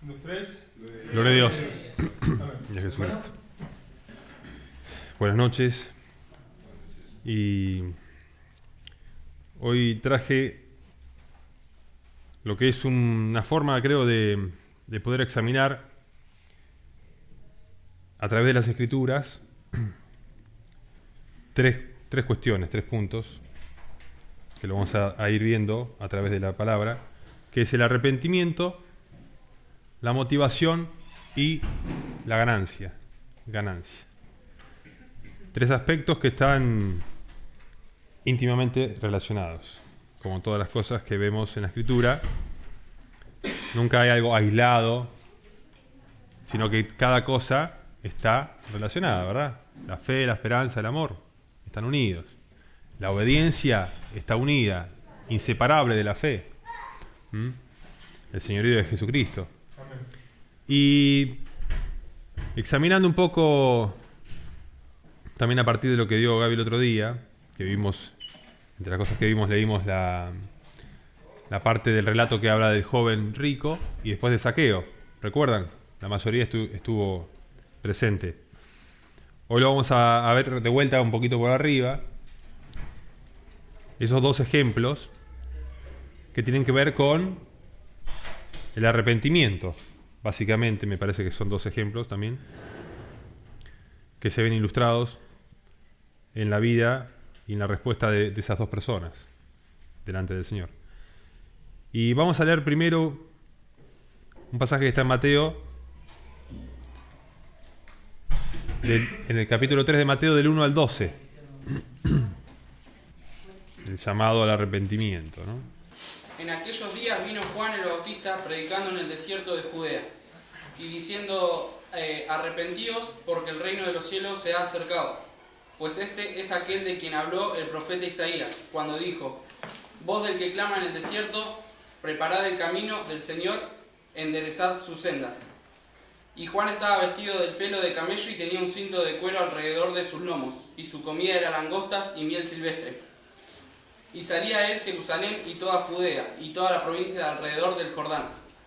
1, 2, 3. Gloria a Dios y a Jesucristo. Buenas noches. Y hoy traje lo que es una forma, creo, de poder examinar a través de las Escrituras tres cuestiones, 3 puntos, que lo vamos a ir viendo a través de la palabra, que es el arrepentimiento, la motivación y la ganancia. 3 aspectos que están íntimamente relacionados. Como todas las cosas que vemos en la Escritura, nunca hay algo aislado, sino que cada cosa está relacionada, ¿verdad? La fe, la esperanza, el amor están unidos. La obediencia está unida, inseparable de la fe. El señorío de Jesucristo. Y examinando un poco, también a partir de lo que dio Gaby el otro día, que vimos, entre las cosas que vimos, leímos la parte del relato que habla del joven rico y después de Zaqueo. ¿Recuerdan? La mayoría estuvo presente. Hoy lo vamos a ver de vuelta un poquito por arriba. Esos 2 ejemplos que tienen que ver con el arrepentimiento. Básicamente, me parece que son 2 ejemplos también que se ven ilustrados en la vida y en la respuesta de esas 2 personas delante del Señor. Y vamos a leer primero un pasaje que está en Mateo, en el capítulo 3 de Mateo, del 1 al 12. El llamado al arrepentimiento, ¿no? En aquellos días vino Juan el Bautista predicando en el desierto de Judea y diciendo, arrepentíos porque el reino de los cielos se ha acercado. Pues este es aquel de quien habló el profeta Isaías, cuando dijo, voz del que clama en el desierto, preparad el camino del Señor, enderezad sus sendas. Y Juan estaba vestido del pelo de camello y tenía un cinto de cuero alrededor de sus lomos, y su comida era langostas y miel silvestre. Y salía a él Jerusalén y toda Judea, y toda la provincia de alrededor del Jordán,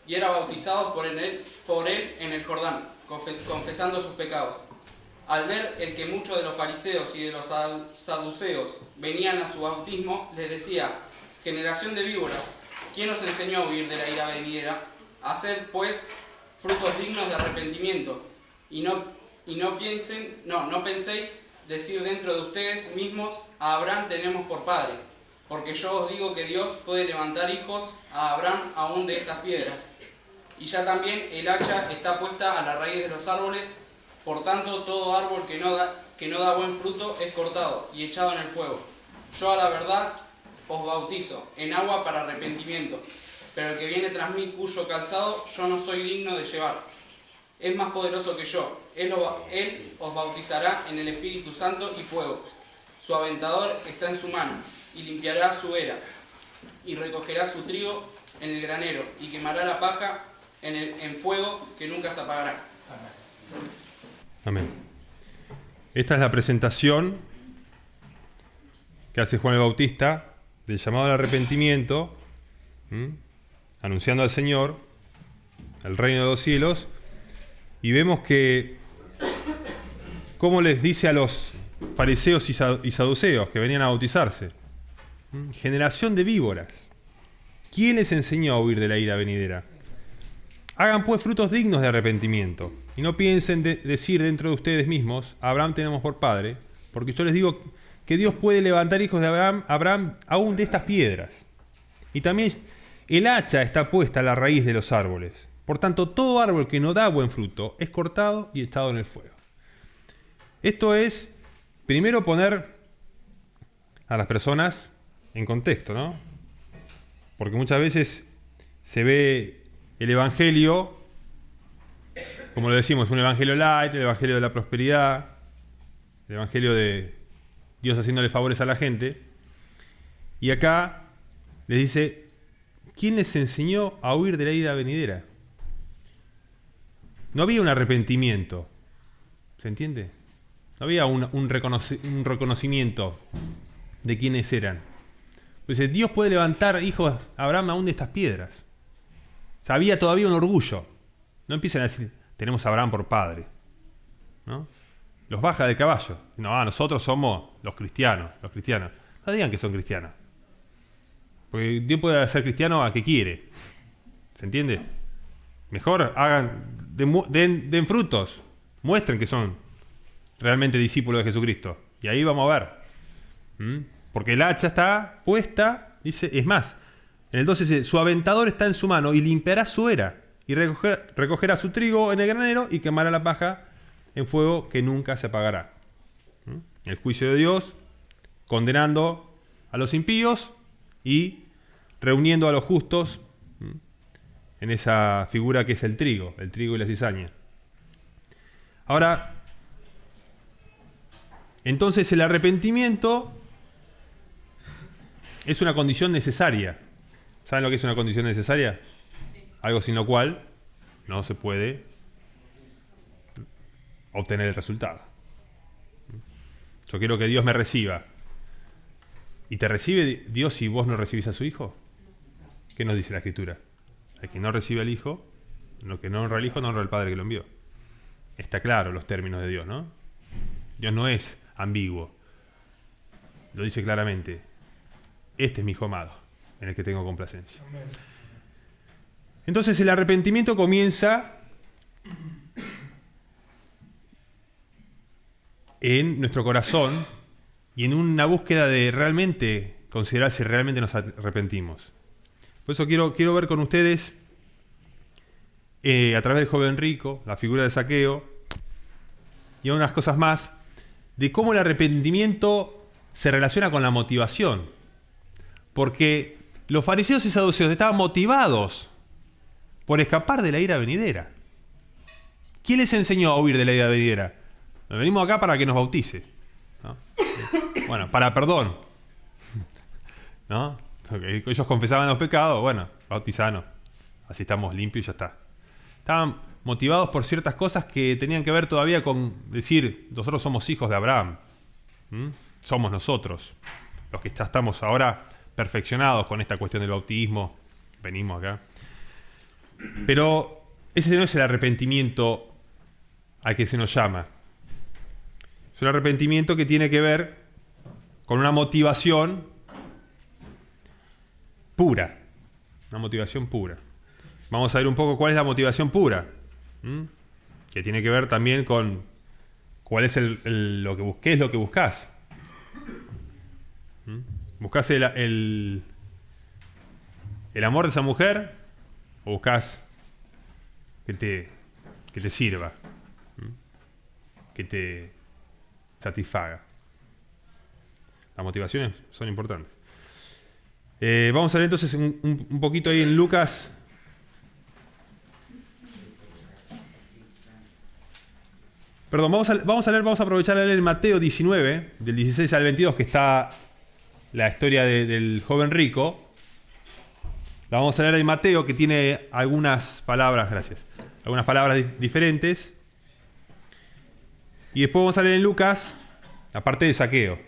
y era bautizado por él en el Jordán, confesando sus pecados. Al ver el que muchos de los fariseos y de los saduceos venían a su bautismo, les decía, generación de víboras, ¿quién os enseñó a huir de la ira venidera? Haced, pues, frutos dignos de arrepentimiento, y no penséis decir dentro de ustedes mismos, a Abraham tenemos por padre, porque yo os digo que Dios puede levantar hijos a Abraham aún de estas piedras. Y ya también el hacha está puesta a la raíz de los árboles, por tanto todo árbol que no da buen fruto es cortado y echado en el fuego. Yo a la verdad os bautizo en agua para arrepentimiento, pero el que viene tras mí, cuyo calzado yo no soy digno de llevar, es más poderoso que yo. Él os bautizará en el Espíritu Santo y fuego. Su aventador está en su mano, y limpiará su era, y recogerá su trigo en el granero, y quemará la paja en fuego que nunca se apagará. Amén. Esta es la presentación que hace Juan el Bautista del llamado al arrepentimiento, anunciando al Señor el reino de los cielos, y vemos que cómo les dice a los fariseos y saduceos que venían a bautizarse, generación de víboras, ¿quién les enseñó a huir de la ira venidera? Hagan pues frutos dignos de arrepentimiento, y no piensen decir dentro de ustedes mismos, a Abraham tenemos por padre, porque yo les digo que Dios puede levantar hijos de Abraham aún de estas piedras. Y también el hacha está puesta a la raíz de los árboles. Por tanto, todo árbol que no da buen fruto es cortado y echado en el fuego. Esto es, primero, poner a las personas en contexto, ¿no? Porque muchas veces se ve el evangelio, como lo decimos, un evangelio light, el evangelio de la prosperidad, el evangelio de Dios haciéndole favores a la gente. Y acá les dice, ¿quién les enseñó a huir de la ira venidera? No había un arrepentimiento, ¿se entiende? No había un reconocimiento de quiénes eran. Pues Dios puede levantar hijos a Abraham aún de estas piedras. O sea, había todavía un orgullo. No empiecen a decir, tenemos a Abraham por padre, ¿no? Los baja del caballo. No, nosotros somos los cristianos. No digan que son cristianos. Porque Dios puede ser cristiano a que quiere. ¿Se entiende? Mejor den frutos. Muestren que son realmente discípulos de Jesucristo. Y ahí vamos a ver. Porque el hacha está puesta, dice, es más, en el 12 dice, su aventador está en su mano y limpiará su era. Y recogerá su trigo en el granero y quemará la paja en fuego que nunca se apagará. El juicio de Dios, condenando a los impíos y reuniendo a los justos en esa figura que es el trigo y la cizaña. Ahora, entonces el arrepentimiento es una condición necesaria. ¿Saben lo que es una condición necesaria? Sí. Algo sin lo cual no se puede obtener el resultado. Yo quiero que Dios me reciba. ¿Y te recibe Dios si vos no recibís a su Hijo? ¿Qué nos dice la Escritura? El que no recibe al Hijo, lo que no honra al Hijo, no honra al Padre que lo envió. Está claro los términos de Dios, ¿no? Dios no es ambiguo. Lo dice claramente. Este es mi Hijo amado, en el que tengo complacencia. Entonces el arrepentimiento comienza en nuestro corazón y en una búsqueda de realmente considerar si realmente nos arrepentimos. Por eso quiero ver con ustedes, a través del joven rico, la figura de Zaqueo, y unas cosas más, de cómo el arrepentimiento se relaciona con la motivación. Porque los fariseos y saduceos estaban motivados por escapar de la ira venidera. ¿Quién les enseñó a huir de la ira venidera? Nos venimos acá para que nos bautice, ¿no? Bueno, para perdón, ¿no? Ellos confesaban los pecados, bueno, bautizanos, así estamos limpios y ya está. Estaban motivados por ciertas cosas que tenían que ver todavía con decir, nosotros somos hijos de Abraham, somos nosotros, los que ya estamos ahora perfeccionados con esta cuestión del bautismo, venimos acá. Pero ese no es el arrepentimiento al que se nos llama. Es un arrepentimiento que tiene que ver con una motivación pura. Una motivación pura. Vamos a ver un poco cuál es la motivación pura. Que tiene que ver también con cuál es qué es lo que buscás. ¿Buscás el amor de esa mujer o buscás que te sirva? Que te satisfaga. Las motivaciones son importantes. Vamos a ver entonces un poquito ahí en Lucas. Perdón, vamos a aprovechar a leer en Mateo 19, del 16 al 22, que está la historia del joven rico. La vamos a leer en Mateo, que tiene algunas palabras, algunas palabras diferentes. Y después vamos a leer en Lucas, la parte de Zaqueo.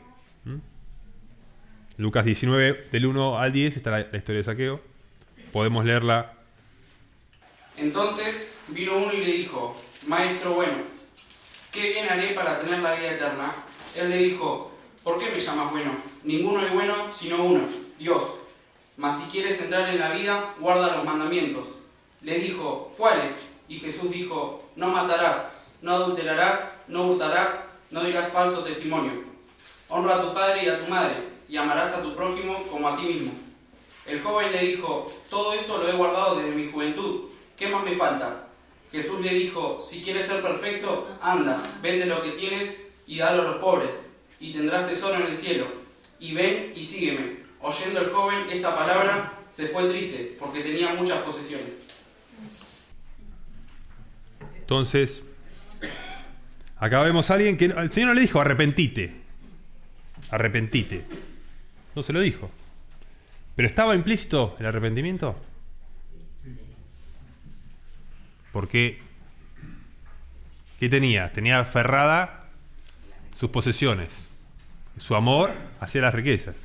Lucas 19, del 1 al 10, está la historia de Zaqueo. Podemos leerla. Entonces vino uno y le dijo, Maestro bueno, ¿qué bien haré para tener la vida eterna? Él le dijo, ¿por qué me llamas bueno? Ninguno es bueno sino uno, Dios. Mas si quieres entrar en la vida, guarda los mandamientos. Le dijo, ¿cuáles? Y Jesús dijo, no matarás, no adulterarás, no hurtarás, no dirás falso testimonio. Honra a tu padre y a tu madre, y amarás a tu prójimo como a ti mismo. El joven le dijo, todo esto lo he guardado desde mi juventud, ¿qué más me falta? Jesús le dijo, si quieres ser perfecto, anda, vende lo que tienes y dalo a los pobres, y tendrás tesoro en el cielo. Y ven y sígueme. Oyendo el joven esta palabra, se fue triste, porque tenía muchas posesiones. Entonces, acá vemos a alguien que el Señor no le dijo, arrepentite. No se lo dijo. ¿Pero estaba implícito el arrepentimiento? Porque, ¿qué tenía? Tenía aferrada sus posesiones, su amor hacia las riquezas.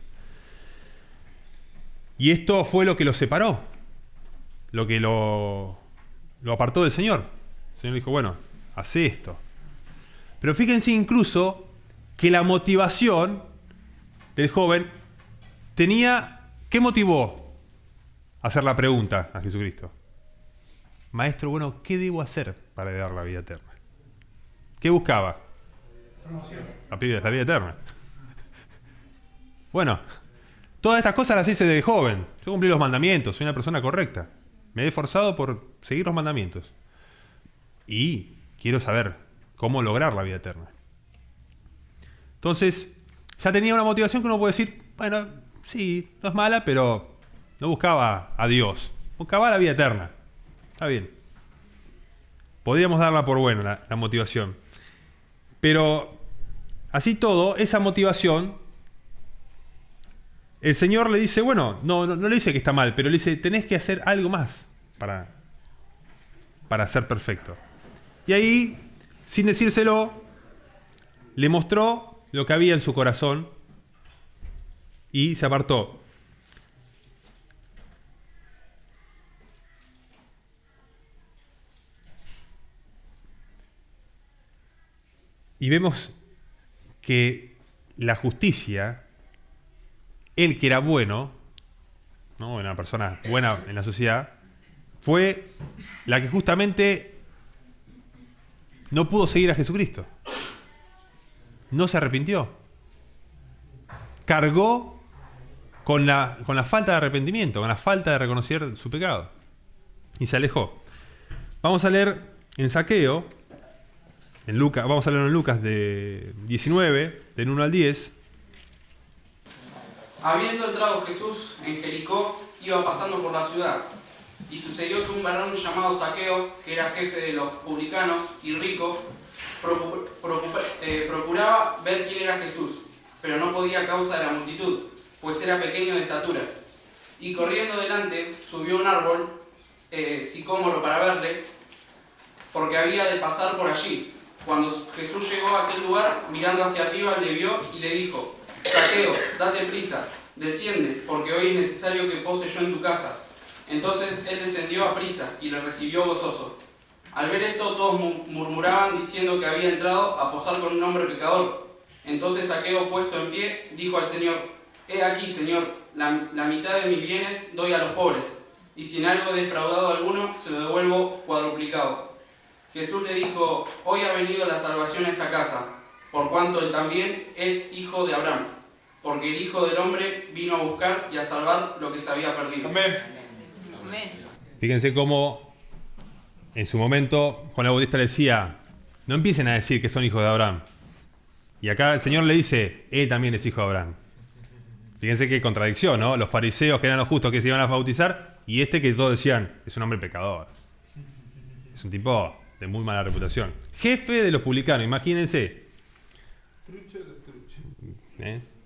Y esto fue lo que lo separó, lo que lo lo apartó del Señor. El Señor dijo, bueno, hace esto. Pero fíjense incluso que la motivación del joven tenía... ¿Qué motivó a hacer la pregunta a Jesucristo? Maestro, bueno, ¿qué debo hacer para heredar la vida eterna? ¿Qué buscaba? La vida eterna. Bueno, todas estas cosas las hice de joven. Yo cumplí los mandamientos, soy una persona correcta. Me he esforzado por seguir los mandamientos. Y quiero saber cómo lograr la vida eterna. Entonces, ya tenía una motivación que uno puede decir, bueno, sí, no es mala, pero no buscaba a Dios. Buscaba la vida eterna. Está bien. Podríamos darla por buena la motivación. Pero, así todo, esa motivación, el Señor le dice, bueno, no le dice que está mal, pero le dice, tenés que hacer algo más para ser perfecto. Y ahí, sin decírselo, le mostró lo que había en su corazón y se apartó. Y vemos que la justicia, él que era bueno, ¿no? Una persona buena en la sociedad, fue la que justamente no pudo seguir a Jesucristo. No se arrepintió. Cargó con la falta de arrepentimiento, con la falta de reconocer su pecado. Y se alejó. Vamos a leer en Zaqueo, vamos a leer en Lucas de 19, del 1 al 10. Habiendo entrado Jesús en Jericó, iba pasando por la ciudad. Y sucedió que un varón llamado Zaqueo, que era jefe de los publicanos y rico, procuraba ver quién era Jesús, pero no podía a causa de la multitud, pues era pequeño de estatura. Y corriendo delante, subió a un árbol sicómoro para verle, porque había de pasar por allí. Cuando Jesús llegó a aquel lugar, mirando hacia arriba, le vio y le dijo: Zaqueo, date prisa, desciende, porque hoy es necesario que pose yo en tu casa. Entonces él descendió a prisa y le recibió gozoso. Al ver esto, todos murmuraban diciendo que había entrado a posar con un hombre pecador. Entonces Zaqueo, puesto en pie, dijo al Señor: He aquí, Señor, la mitad de mis bienes doy a los pobres, y si en algo he defraudado a alguno, se lo devuelvo cuadruplicado. Jesús le dijo: Hoy ha venido la salvación a esta casa, por cuanto él también es hijo de Abraham, porque el Hijo del Hombre vino a buscar y a salvar lo que se había perdido. Amén. Fíjense cómo en su momento Juan el Bautista le decía: no empiecen a decir que son hijos de Abraham. Y acá el Señor le dice: él también es hijo de Abraham. Fíjense qué contradicción, ¿no? Los fariseos, que eran los justos que se iban a bautizar, y este que todos decían: es un hombre pecador. Es un tipo de muy mala reputación. Jefe de los publicanos, imagínense.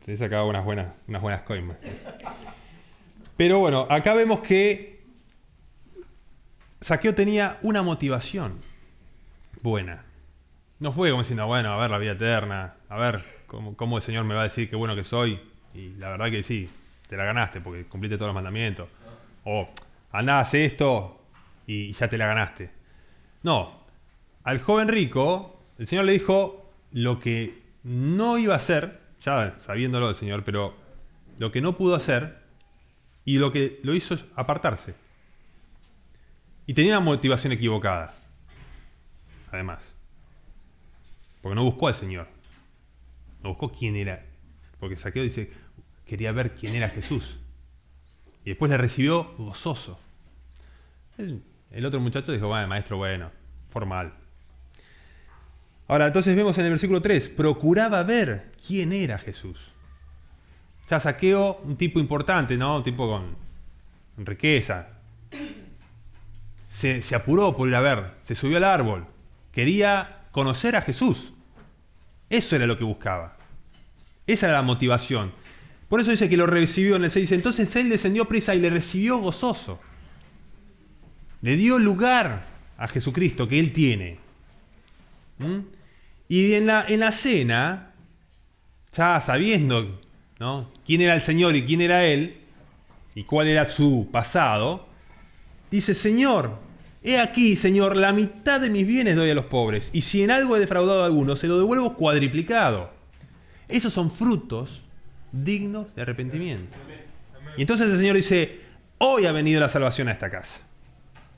Se sacaba unas buenas coimas. Pero bueno, acá vemos que Zaqueo tenía una motivación buena. No fue como diciendo: bueno, a ver la vida eterna, a ver cómo el Señor me va a decir qué bueno que soy. Y la verdad que sí, te la ganaste porque cumpliste todos los mandamientos. O andá, hace esto y ya te la ganaste. No, al joven rico, el Señor le dijo lo que no iba a hacer, ya sabiéndolo el Señor, pero lo que no pudo hacer y lo que lo hizo es apartarse. Y tenía una motivación equivocada, además. Porque no buscó al Señor. No buscó quién era. Porque Zaqueo dice, quería ver quién era Jesús. Y después le recibió gozoso. El otro muchacho dijo: bueno, maestro, bueno, formal. Ahora, entonces vemos en el versículo 3, procuraba ver quién era Jesús. Ya Zaqueo, un tipo importante, ¿no? Un tipo con riqueza. Se apuró por ir a ver, se subió al árbol. Quería conocer a Jesús. Eso era lo que buscaba. Esa era la motivación. Por eso dice que lo recibió en el 6. Entonces él descendió prisa y le recibió gozoso. Le dio lugar a Jesucristo que él tiene. Y en la cena, ya sabiendo, ¿no?, quién era el Señor y quién era él, y cuál era su pasado, dice: Señor, He aquí, Señor, la mitad de mis bienes doy a los pobres, y si en algo he defraudado a alguno, se lo devuelvo cuadriplicado. Esos son frutos dignos de arrepentimiento. Y entonces el Señor dice, hoy ha venido la salvación a esta casa.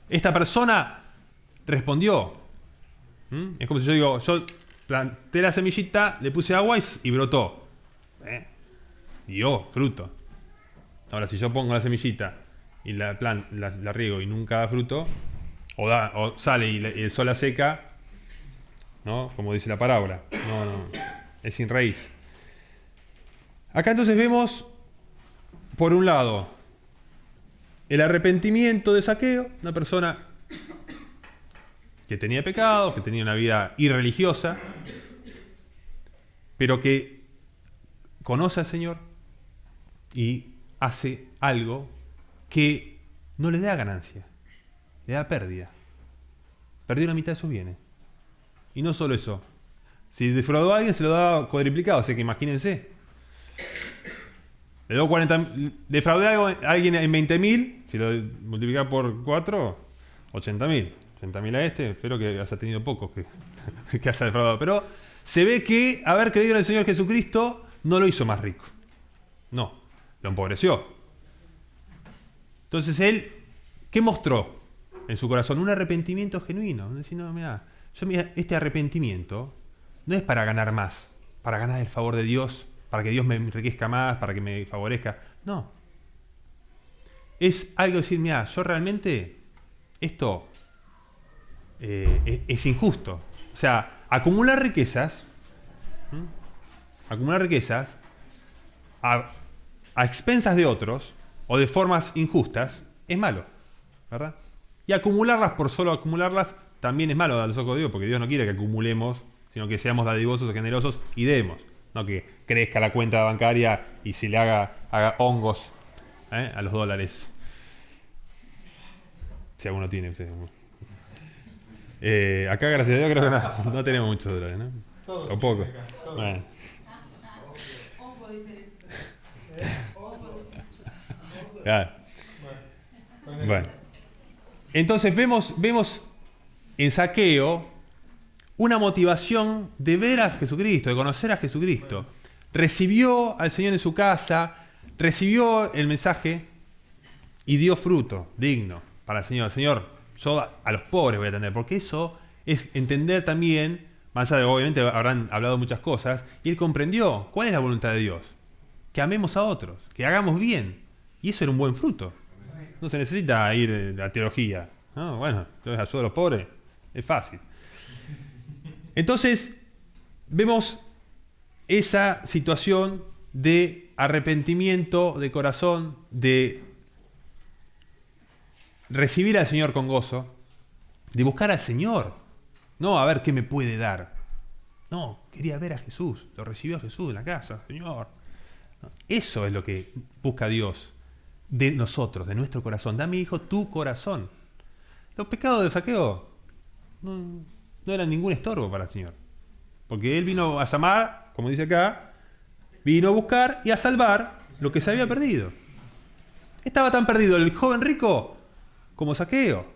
Esta persona respondió. Es como si yo digo, yo planté la semillita, le puse agua y brotó. Dio fruto. Ahora, si yo pongo la semillita y la riego y nunca da fruto, o sale y el sol la seca, ¿no? Como dice la parábola, no, es sin raíz. Acá entonces vemos, por un lado, el arrepentimiento de Zaqueo, una persona que tenía pecados, que tenía una vida irreligiosa, pero que conoce al Señor y hace algo que no le da ganancia, le da pérdida. Perdió la mitad de sus bienes. Y no solo eso, si defraudó a alguien se lo da cuadriplicado, así que imagínense. Le doy 40, defraudé a alguien en 20.000, si lo multiplica por 4, 80.000. 80.000 a este, espero que haya tenido pocos que haya defraudado. Pero se ve que haber creído en el Señor Jesucristo no lo hizo más rico. No, lo empobreció. Entonces él, ¿qué mostró en su corazón? Un arrepentimiento genuino. Decir, no, mira, este arrepentimiento no es para ganar más, para ganar el favor de Dios, para que Dios me enriquezca más, para que me favorezca. No. Es algo de decir, mira, yo realmente esto es injusto. O sea, acumular riquezas a expensas de otros o de formas injustas es malo, ¿verdad? Y acumularlas por solo acumularlas también es malo a los ojos de Dios, porque Dios no quiere que acumulemos, sino que seamos dadivosos, generosos y demos. No que crezca la cuenta bancaria y se le haga hongos a los dólares. Si alguno tiene. Acá, gracias a Dios, creo que no tenemos muchos dólares, ¿no? O poco. Bueno. Claro. Bueno. Entonces vemos en Zaqueo una motivación de ver a Jesucristo, de conocer a Jesucristo. Recibió al Señor en su casa, recibió el mensaje y dio fruto digno para el Señor. Señor, yo a los pobres voy a atender, porque eso es entender también, más allá de obviamente habrán hablado muchas cosas, y él comprendió cuál es la voluntad de Dios. Que amemos a otros, que hagamos bien. Y eso era un buen fruto. No se necesita ir a teología. No, bueno, entonces ayuda a los pobres, es fácil. Entonces, vemos esa situación de arrepentimiento de corazón, de recibir al Señor con gozo, de buscar al Señor, no a ver qué me puede dar. No, quería ver a Jesús, lo recibió a Jesús en la casa, Señor. Eso es lo que busca Dios de nosotros, de nuestro corazón. Dame, hijo, tu corazón. Los pecados de Zaqueo no eran ningún estorbo para el Señor. Porque Él vino a llamar, como dice acá, vino a buscar y a salvar lo que se había perdido. Estaba tan perdido el joven rico como Zaqueo.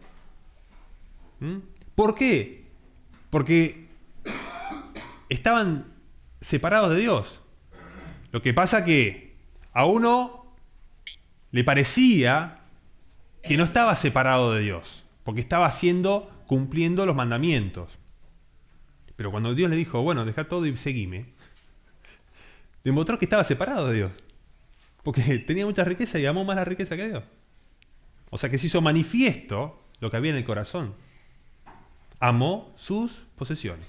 ¿Por qué? Porque estaban separados de Dios. Lo que pasa que a uno le parecía que no estaba separado de Dios, porque estaba cumpliendo los mandamientos. Pero cuando Dios le dijo, bueno, deja todo y seguime, demostró que estaba separado de Dios, porque tenía mucha riqueza y amó más la riqueza que Dios. O sea que se hizo manifiesto lo que había en el corazón. Amó sus posesiones.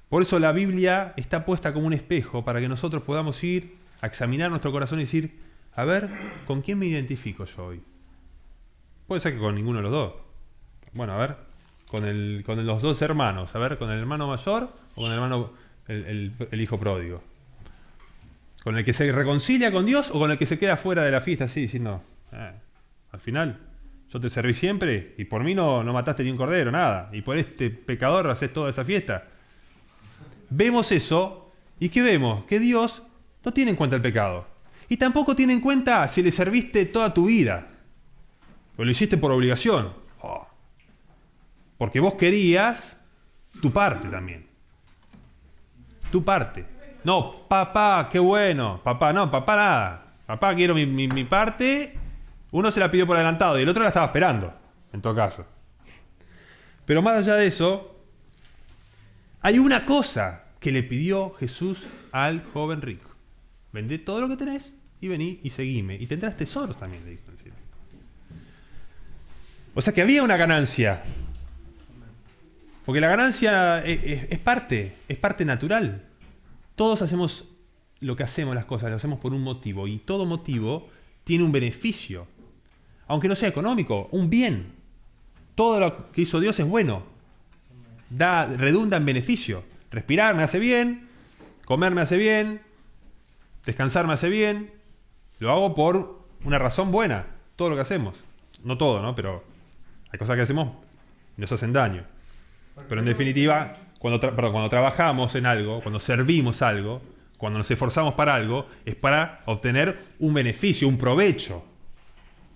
Por eso la Biblia está puesta como un espejo para que nosotros podamos ir a examinar nuestro corazón y decir, a ver, ¿con quién me identifico yo hoy? Puede ser que con ninguno de los dos. Bueno, a ver, con los dos hermanos, a ver, con el hermano mayor o con el hermano, el hijo pródigo. ¿Con el que se reconcilia con Dios o con el que se queda fuera de la fiesta así diciendo, al final, yo te serví siempre y por mí no mataste ni un cordero, nada, y por este pecador haces toda esa fiesta? Vemos eso, ¿y qué vemos? Que Dios no tiene en cuenta el pecado. Y tampoco tiene en cuenta si le serviste toda tu vida. Pero lo hiciste por obligación. Oh. Porque vos querías tu parte también. Tu parte. No, papá, qué bueno. Papá, no, papá nada. Papá, quiero mi parte. Uno se la pidió por adelantado y el otro la estaba esperando, en todo caso. Pero más allá de eso, hay una cosa que le pidió Jesús al joven rico. Vendé todo lo que tenés y vení y seguime. Y tendrás tesoros también, le dijo el cielo. O sea que había una ganancia. Porque la ganancia es parte natural. Todos hacemos lo que hacemos, las cosas, lo hacemos por un motivo. Y todo motivo tiene un beneficio. Aunque no sea económico, un bien. Todo lo que hizo Dios es bueno. Redunda en beneficio. Respirar me hace bien, comer me hace bien, descansar me hace bien. Lo hago por una razón buena. Todo lo que hacemos. No todo, ¿no? Pero hay cosas que hacemos y nos hacen daño. Pero en definitiva, cuando trabajamos en algo, cuando servimos algo, cuando nos esforzamos para algo, es para obtener un beneficio, un provecho.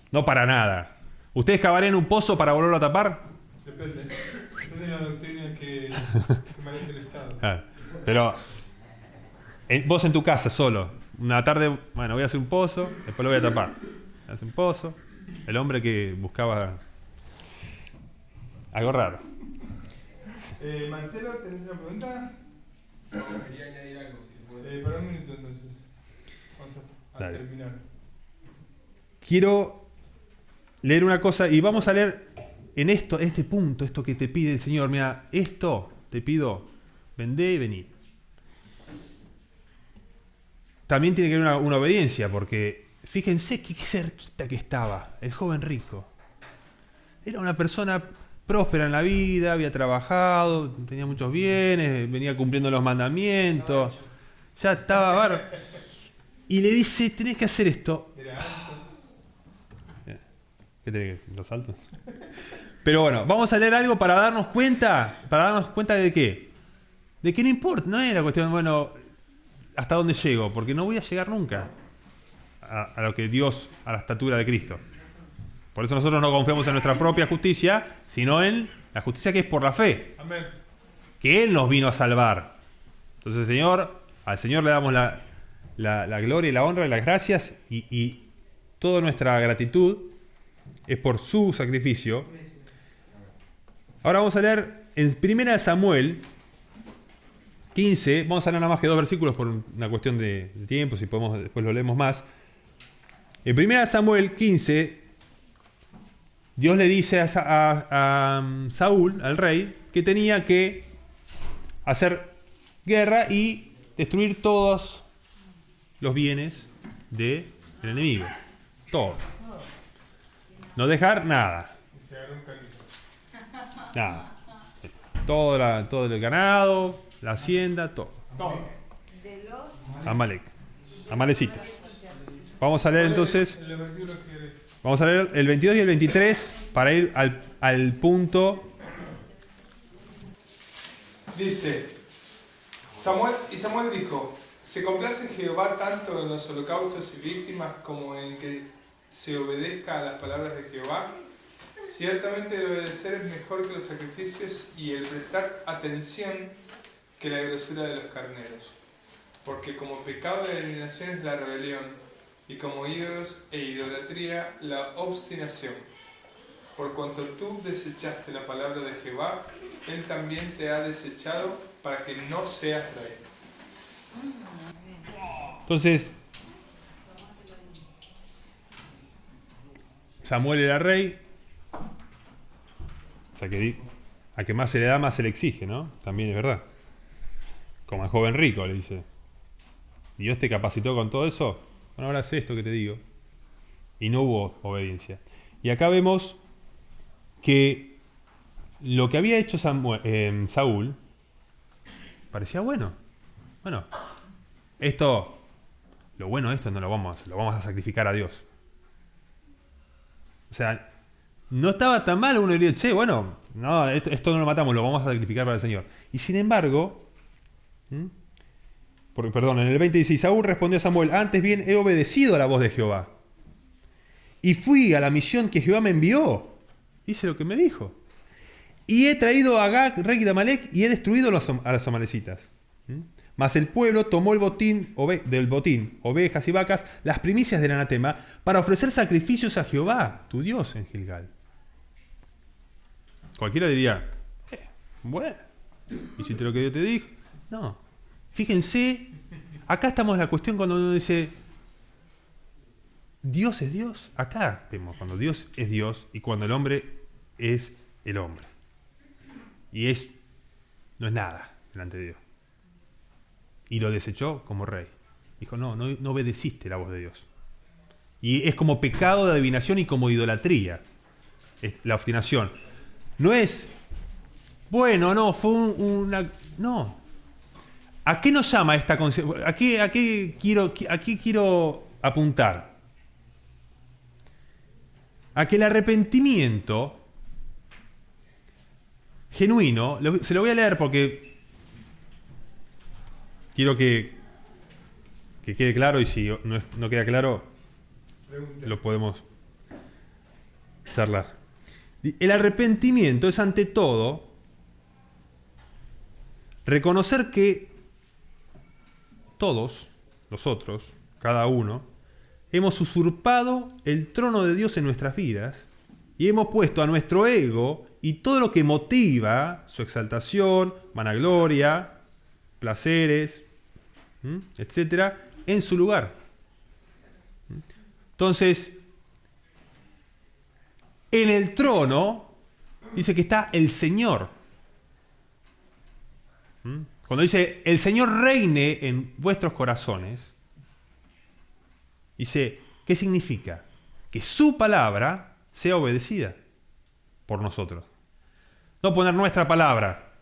No para nada. ¿Ustedes cavarían un pozo para volverlo a tapar? Depende. Esa es la doctrina que maneja el Estado. Ah, pero vos en tu casa solo, una tarde, bueno, voy a hacer un pozo, después lo voy a tapar. Hace un pozo. El hombre que buscaba algo raro. Marcelo, ¿tenés una pregunta? Quería añadir algo, si se puede. Para un minuto entonces. Vamos a Dale. terminar. Quiero leer una cosa y vamos a leer en este punto, esto que te pide el Señor. Mira, esto te pido, vendé y vení. También tiene que haber una obediencia, porque fíjense qué cerquita que estaba el joven rico. Era una persona próspera en la vida, había trabajado, tenía muchos bienes, venía cumpliendo los mandamientos, ya estaba bárbaro. Y le dice, tenés que hacer esto. Era alto. ¿Qué tenés que los saltos? Pero bueno, vamos a leer algo para darnos cuenta de qué. De que no importa, no es la cuestión, bueno, hasta dónde llego, porque no voy a llegar nunca a lo que Dios, a la estatura de Cristo. Por eso nosotros no confiamos en nuestra propia justicia, sino en la justicia que es por la fe. Amén. Que Él nos vino a salvar. Entonces, al Señor le damos la gloria y la honra y las gracias y toda nuestra gratitud es por su sacrificio. Ahora vamos a leer en 1 Samuel 15, vamos a leer nada más que 2 versículos por una cuestión de tiempo, si podemos después lo leemos más. En 1 Samuel 15, Dios le dice a Saúl, al rey, que tenía que hacer guerra y destruir todos los bienes del enemigo. Todo. No dejar nada. Y se agarró un canito. Nada. Todo el ganado, la hacienda, todo. Todo. Amalek. Amalecitas. Vamos a leer entonces. Los versículos que querés. Vamos a leer el 22 y el 23 para ir al punto. Dice, Samuel dijo, ¿se complace Jehová tanto en los holocaustos y víctimas como en que se obedezca a las palabras de Jehová? Ciertamente el obedecer es mejor que los sacrificios y el prestar atención que la grosura de los carneros. Porque como pecado de eliminación es la rebelión, y como ídolos e idolatría la obstinación. Por cuanto tú desechaste la palabra de Jehová, Él también te ha desechado para que no seas rey. Entonces, Samuel era rey. O sea que a que más se le da, más se le exige, ¿no? También es verdad. Como al joven rico le dice. Dios te capacitó con todo eso. Bueno, ahora haz esto que te digo. Y no hubo obediencia. Y acá vemos que lo que había hecho Saúl parecía bueno. Bueno, lo bueno de esto no lo vamos a sacrificar a Dios. O sea, no estaba tan mal. Uno diría, che, bueno, no, esto no lo matamos, lo vamos a sacrificar para el Señor. Y sin embargo, en el 20 dice, Saúl respondió a Samuel, antes bien he obedecido a la voz de Jehová. y fui a la misión que Jehová me envió. Hice lo que me dijo. Y he traído a Agag, rey de Amalek, y he destruido a los amalecitas. Mas el pueblo tomó el botín, ovejas y vacas, las primicias del anatema, para ofrecer sacrificios a Jehová, tu Dios, en Gilgal. Cualquiera diría, bueno, ¿hiciste lo que Dios te dijo? No. Fíjense, acá estamos en la cuestión cuando uno dice, Dios es Dios. Acá vemos cuando Dios es Dios y cuando el hombre es el hombre. Y no es nada delante de Dios. Y lo desechó como rey. Dijo, no obedeciste la voz de Dios. Y es como pecado de adivinación y como idolatría. La obstinación. No es, bueno, no, fue no. ¿A qué nos llama esta concepción? ¿A qué quiero apuntar? A que el arrepentimiento genuino, se lo voy a leer porque quiero que quede claro, y si no queda claro, lo podemos charlar. El arrepentimiento es ante todo reconocer que todos nosotros, cada uno, hemos usurpado el trono de Dios en nuestras vidas y hemos puesto a nuestro ego y todo lo que motiva su exaltación, vanagloria, placeres, etcétera, en su lugar. Entonces, en el trono dice que está el Señor. Cuando dice el Señor reine en vuestros corazones, dice, ¿qué significa? Que su palabra sea obedecida por nosotros. No poner nuestra palabra.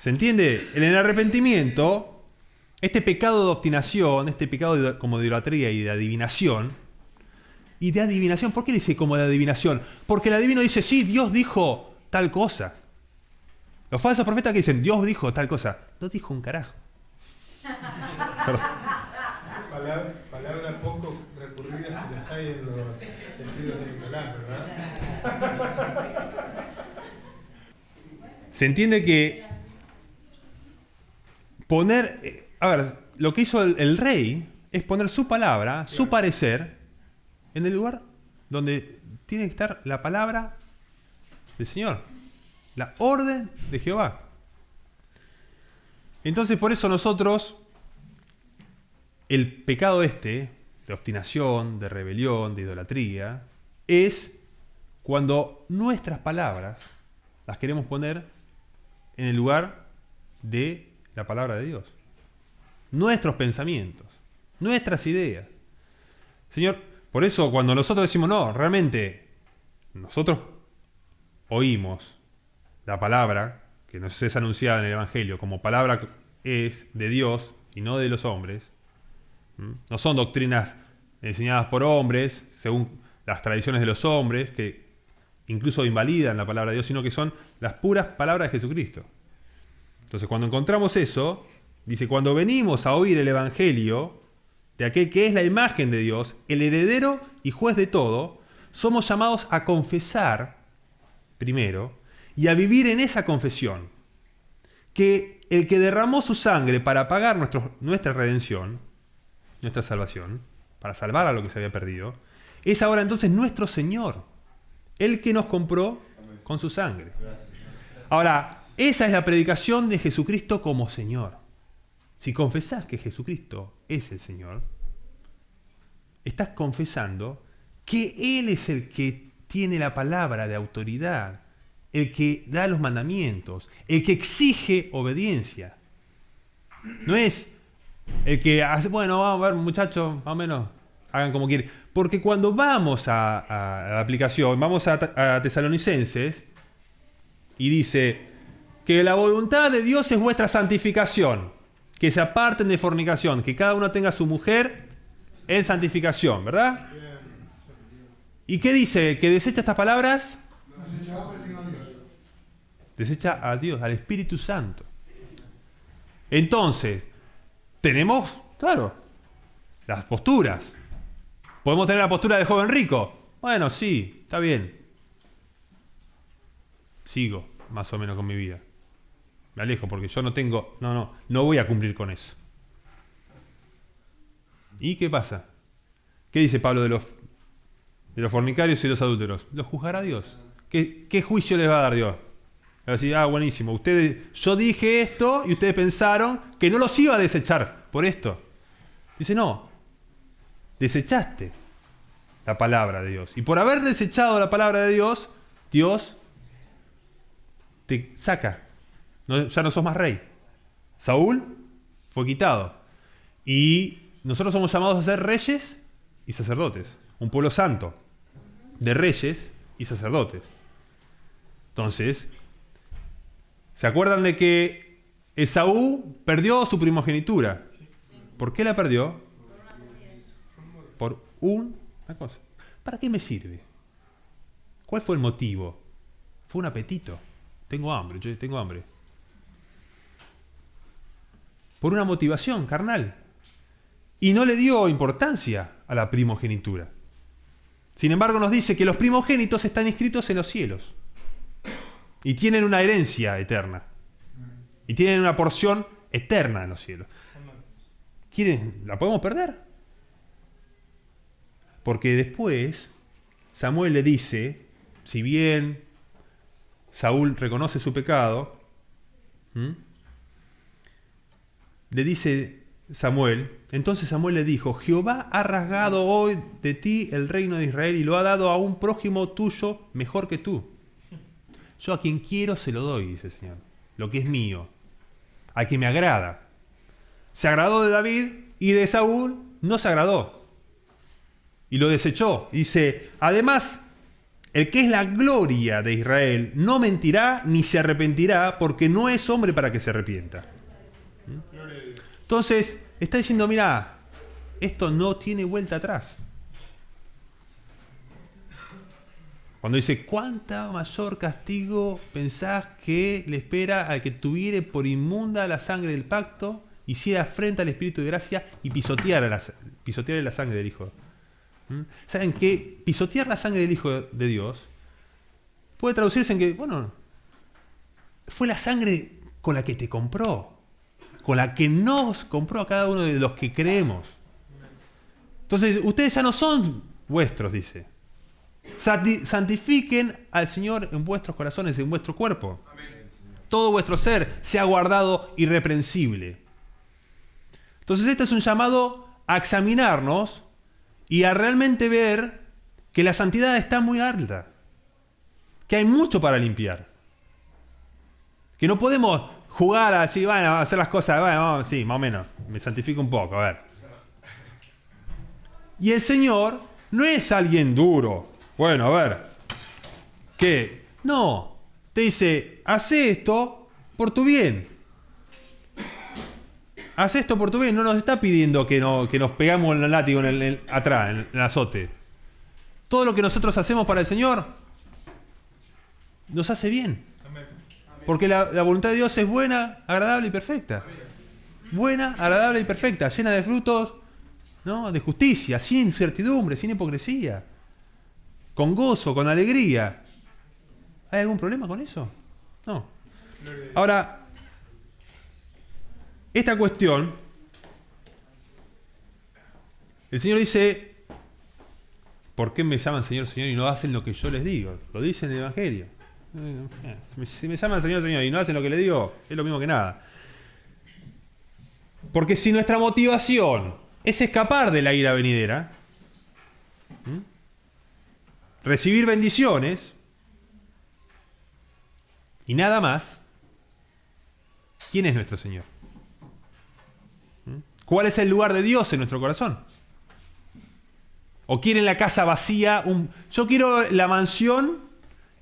¿Se entiende? En el arrepentimiento, este pecado de obstinación, este pecado como de idolatría y de adivinación, ¿por qué dice como de adivinación? Porque el adivino dice, sí, Dios dijo tal cosa. Los falsos profetas que dicen, Dios dijo tal cosa. No dijo un carajo. Palabras poco recurridas si las hay en los sentidos de Nicolás, ¿verdad? Se entiende que lo que hizo el rey es poner su palabra, su parecer, en el lugar donde tiene que estar la palabra del Señor, la orden de Jehová. Entonces, por eso nosotros, el pecado de obstinación, de rebelión, de idolatría, es cuando nuestras palabras las queremos poner en el lugar de la palabra de Dios. Nuestros pensamientos, nuestras ideas. Señor, por eso cuando nosotros decimos, no, realmente nosotros oímos la palabra que nos es anunciada en el Evangelio como palabra es de Dios y no de los hombres. No son doctrinas enseñadas por hombres, según las tradiciones de los hombres, que incluso invalidan la palabra de Dios, sino que son las puras palabras de Jesucristo. Entonces, cuando encontramos eso, dice, cuando venimos a oír el Evangelio de aquel que es la imagen de Dios, el heredero y juez de todo, somos llamados a confesar primero y a vivir en esa confesión que el que derramó su sangre para pagar nuestra redención, nuestra salvación, para salvar a lo que se había perdido, es ahora entonces nuestro Señor, el que nos compró con su sangre. Ahora, esa es la predicación de Jesucristo como Señor. Si confesás que Jesucristo es el Señor, estás confesando que Él es el que tiene la palabra de autoridad, el que da los mandamientos, el que exige obediencia. No es el que hace, bueno, vamos a ver, muchachos, más o menos, hagan como quieren. Porque cuando vamos a la aplicación, vamos a Tesalonicenses, y dice que la voluntad de Dios es vuestra santificación, que se aparten de fornicación, que cada uno tenga a su mujer en santificación, ¿verdad? ¿Y qué dice? ¿El que desecha estas palabras? Desecha a Dios, al Espíritu Santo. Entonces, tenemos, claro, las posturas. Podemos tener la postura del joven rico. Bueno, sí, está bien. Sigo más o menos con mi vida. Me alejo porque yo no voy a cumplir con eso. ¿Y qué pasa? ¿Qué dice Pablo de los fornicarios y los adúlteros? ¿Los juzgará Dios? ¿Qué juicio les va a dar Dios? Va a decir, buenísimo, yo dije esto y ustedes pensaron que no los iba a desechar por esto. Dice, no, desechaste la palabra de Dios. Y por haber desechado la palabra de Dios, Dios te saca. Ya no sos más rey. Saúl fue quitado. Y nosotros somos llamados a ser reyes y sacerdotes. Un pueblo santo, de reyes y sacerdotes. Entonces, ¿se acuerdan de que Esaú perdió su primogenitura? ¿Por qué la perdió? Por una cosa. ¿Para qué me sirve? ¿Cuál fue el motivo? Fue un apetito. Tengo hambre, yo tengo hambre. Por una motivación carnal. Y no le dio importancia a la primogenitura. Sin embargo, nos dice que los primogénitos están inscritos en los cielos. Y tienen una herencia eterna. Y tienen una porción eterna en los cielos. ¿La podemos perder? Porque después Samuel le dice, si bien Saúl reconoce su pecado, le dice Samuel, entonces Samuel le dijo, Jehová ha rasgado hoy de ti el reino de Israel y lo ha dado a un prójimo tuyo mejor que tú. Yo a quien quiero se lo doy, dice el Señor, lo que es mío, a quien me agrada. Se agradó de David y de Saúl no se agradó. Y lo desechó. Dice, además, el que es la gloria de Israel no mentirá ni se arrepentirá porque no es hombre para que se arrepienta. Entonces, está diciendo, mira, esto no tiene vuelta atrás. Cuando dice, ¿cuánta mayor castigo pensás que le espera al que tuviere por inmunda la sangre del pacto, hiciera frente al Espíritu de gracia y pisoteara la sangre del Hijo? ¿Saben qué? Pisotear la sangre del Hijo de Dios puede traducirse en que, bueno, fue la sangre con la que te compró, con la que nos compró a cada uno de los que creemos. Entonces, ustedes ya no son vuestros, dice. Santifiquen al Señor en vuestros corazones, en vuestro cuerpo. Todo vuestro ser sea guardado irreprensible. Entonces, este es un llamado a examinarnos y a realmente ver que la santidad está muy alta, que hay mucho para limpiar, que no podemos jugar así, bueno, a hacer las cosas, bueno, sí, más o menos, me santifico un poco, a ver. Y el Señor no es alguien duro. Bueno, a ver, ¿qué? No, te dice, haz esto por tu bien. Haz esto por tu bien. No nos está pidiendo que nos pegamos en el látigo atrás, en el azote. Todo lo que nosotros hacemos para el Señor nos hace bien. Porque la voluntad de Dios es buena, agradable y perfecta. Buena, agradable y perfecta, llena de frutos, ¿no? De justicia, sin incertidumbre, sin hipocresía. Con gozo, con alegría. ¿Hay algún problema con eso? No. Ahora, esta cuestión, el Señor dice, ¿por qué me llaman Señor, Señor y no hacen lo que yo les digo? Lo dice en el Evangelio. Si me llaman Señor, Señor y no hacen lo que les digo, es lo mismo que nada. Porque si nuestra motivación es escapar de la ira venidera, recibir bendiciones y nada más, ¿quién es nuestro Señor? ¿Cuál es el lugar de Dios en nuestro corazón? ¿O quieren la casa vacía? Yo quiero la mansión,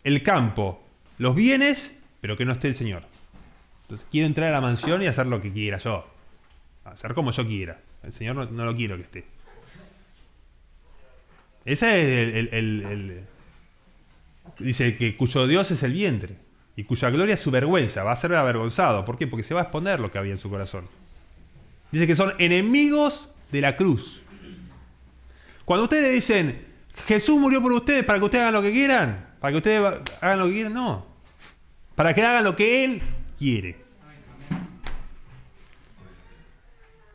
el campo, los bienes, pero que no esté el Señor. Entonces quiero entrar a la mansión y hacer lo que quiera yo. Hacer como yo quiera. El Señor no lo quiero que esté. Ese es dice que cuyo Dios es el vientre y cuya gloria es su vergüenza. Va a ser avergonzado. ¿Por qué? Porque se va a exponer lo que había en su corazón. Dice que son enemigos de la cruz. Cuando ustedes dicen, Jesús murió por ustedes para que ustedes hagan lo que quieran. Para que ustedes hagan lo que quieran, no. Para que hagan lo que Él quiere.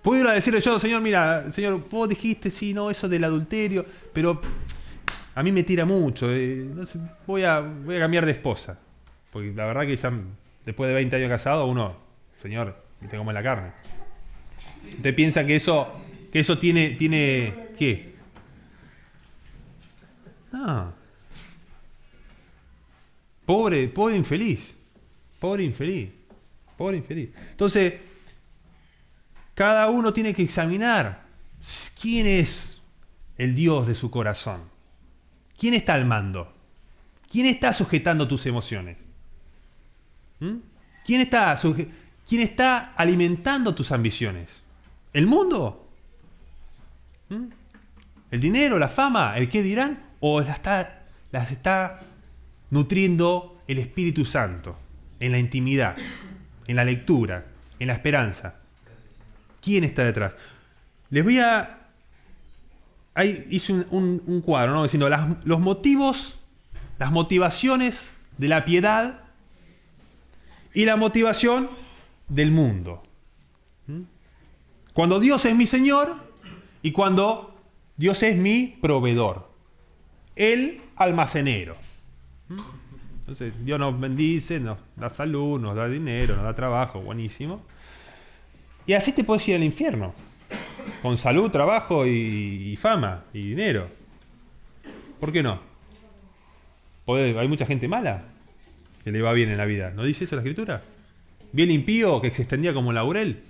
Puedo ir a decirle yo, Señor, mira, Señor, vos dijiste, sí, no, eso del adulterio, pero a mí me tira mucho. Entonces voy a cambiar de esposa. Porque la verdad que ya después de 20 años casado, uno, Señor, te come la carne. ¿Usted piensa que eso tiene qué? No. Pobre infeliz. Pobre infeliz. Entonces, cada uno tiene que examinar quién es el Dios de su corazón. ¿Quién está al mando? ¿Quién está sujetando tus emociones? ¿Quién está alimentando tus ambiciones? ¿El mundo? ¿El dinero, la fama, el qué dirán? ¿O las está nutriendo el Espíritu Santo en la intimidad, en la lectura, en la esperanza? ¿Quién está detrás? Les voy a... Ahí hice un cuadro, ¿no? Diciendo los motivos, las motivaciones de la piedad y la motivación del mundo. Cuando Dios es mi Señor y cuando Dios es mi proveedor. El almacenero. Entonces, Dios nos bendice, nos da salud, nos da dinero, nos da trabajo, buenísimo. Y así te puedes ir al infierno. Con salud, trabajo y fama y dinero. ¿Por qué no? Hay mucha gente mala que le va bien en la vida. ¿No dice eso la Escritura? Vi el impío que se extendía como laurel.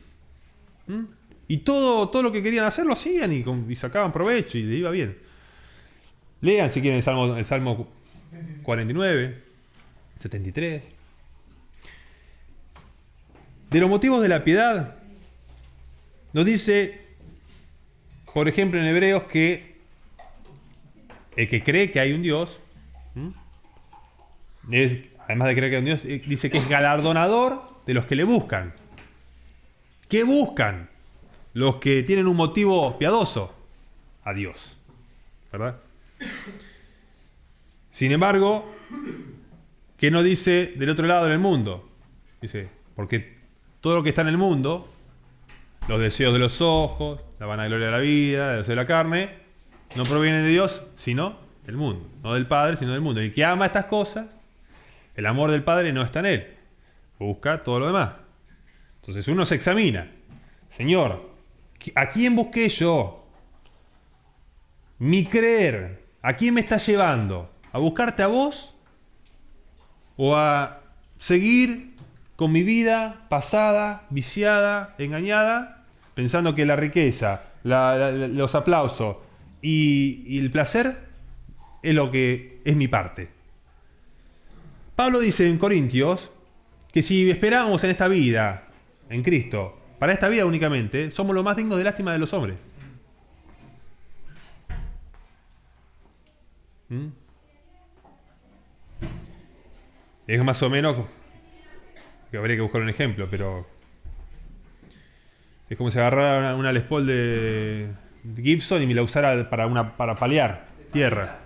Y todo lo que querían hacer lo hacían y sacaban provecho y le iba bien. Lean si quieren el Salmo 49, 73. De los motivos de la piedad, nos dice, por ejemplo en Hebreos, que el que cree que hay un Dios, además de creer que hay un Dios, dice que es galardonador de los que le buscan. ¿Qué buscan? Los que tienen un motivo piadoso, a Dios, ¿verdad? Sin embargo, ¿qué nos dice del otro lado del mundo? Dice, porque todo lo que está en el mundo, los deseos de los ojos, la vanagloria de la vida, el deseo de la carne, no provienen de Dios, sino del mundo. No del Padre, sino del mundo. Y el que ama estas cosas, el amor del Padre no está en él. Busca todo lo demás. Entonces uno se examina. Señor, ¿a quién busqué yo? Mi creer, ¿a quién me está llevando? ¿A buscarte a vos? ¿O a seguir con mi vida pasada, viciada, engañada, pensando que la riqueza, los aplausos y el placer es lo que es mi parte? Pablo dice en Corintios que si esperamos en esta vida, en Cristo, para esta vida únicamente, somos los más dignos de lástima de los hombres. Es más o menos, que habría que buscar un ejemplo, pero es como si agarrara una Les Paul de Gibson y me la usara para paliar tierra.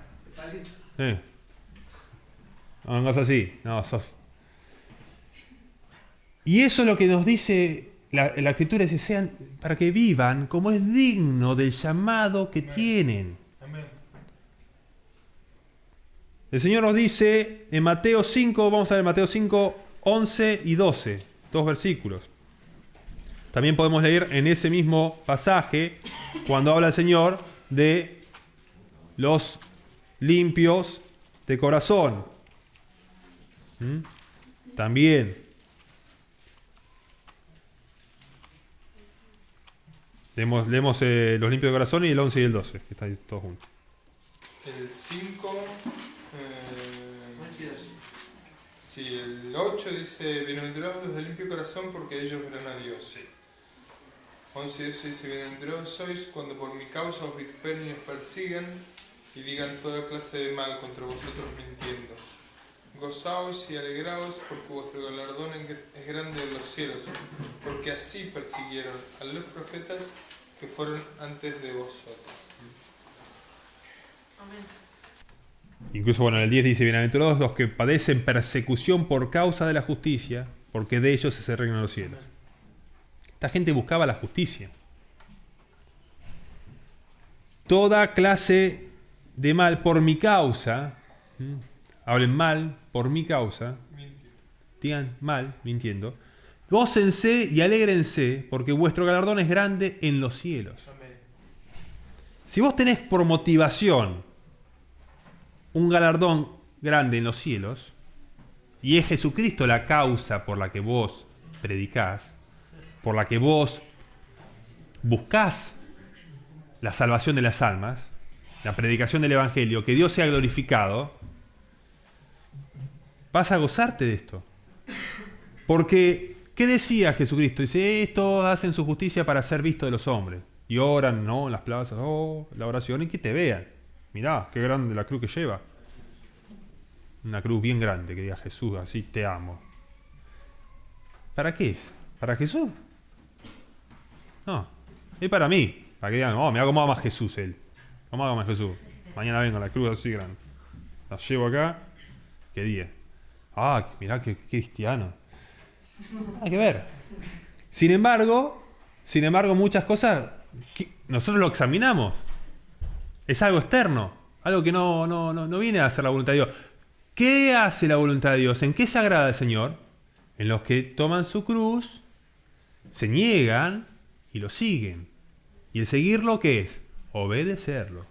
No, no es así. No, Y eso es lo que nos dice la Escritura, dice, sean para que vivan como es digno del llamado que tienen. El Señor nos dice en Mateo 5, vamos a ver Mateo 5, 11 y 12, 2 versículos. También podemos leer en ese mismo pasaje cuando habla el Señor de los limpios de corazón. También leemos los limpios de corazón y el 11 y el 12, que están todos juntos. El 5, sí, el 8 dice, bienaventurados los de limpio corazón porque ellos verán a Dios. Sí. 11 y 12 dice, bienaventurados sois cuando por mi causa os vituperen y os persigan y digan toda clase de mal contra vosotros mintiendo. Gozaos y alegraos porque vuestro galardón es grande en los cielos, porque así persiguieron a los profetas que fueron antes de vosotros. Incluso, bueno, en el 10 dice, bienaventurados los que padecen persecución por causa de la justicia, porque de ellos es el reino de los cielos. Esta gente buscaba la justicia. Toda clase de mal por mi causa, hablen mal por mi causa, digan mal, mintiendo, gócense y alégrense, porque vuestro galardón es grande en los cielos. Si vos tenés por motivación un galardón grande en los cielos, y es Jesucristo la causa por la que vos predicás, por la que vos buscás la salvación de las almas, la predicación del Evangelio, que Dios sea glorificado, vas a gozarte de esto. Porque, ¿qué decía Jesucristo? Dice, estos hacen su justicia para ser visto de los hombres. Y oran, ¿no? En las plazas, la oración, y que te vean. Mirá, qué grande la cruz que lleva. Una cruz bien grande, que diga Jesús, así te amo. ¿Para qué es? ¿Para Jesús? No, es para mí. Para que digan, mirá cómo ama Jesús él. ¿Cómo ama Jesús? Mañana vengo la cruz así grande. La llevo acá. ¿Qué día? Mirá qué cristiano. Hay que ver. Sin embargo, muchas cosas nosotros lo examinamos. Es algo externo, algo que no viene a hacer la voluntad de Dios. ¿Qué hace la voluntad de Dios? ¿En qué se agrada el Señor? En los que toman su cruz, se niegan y lo siguen. ¿Y el seguirlo qué es? Obedecerlo.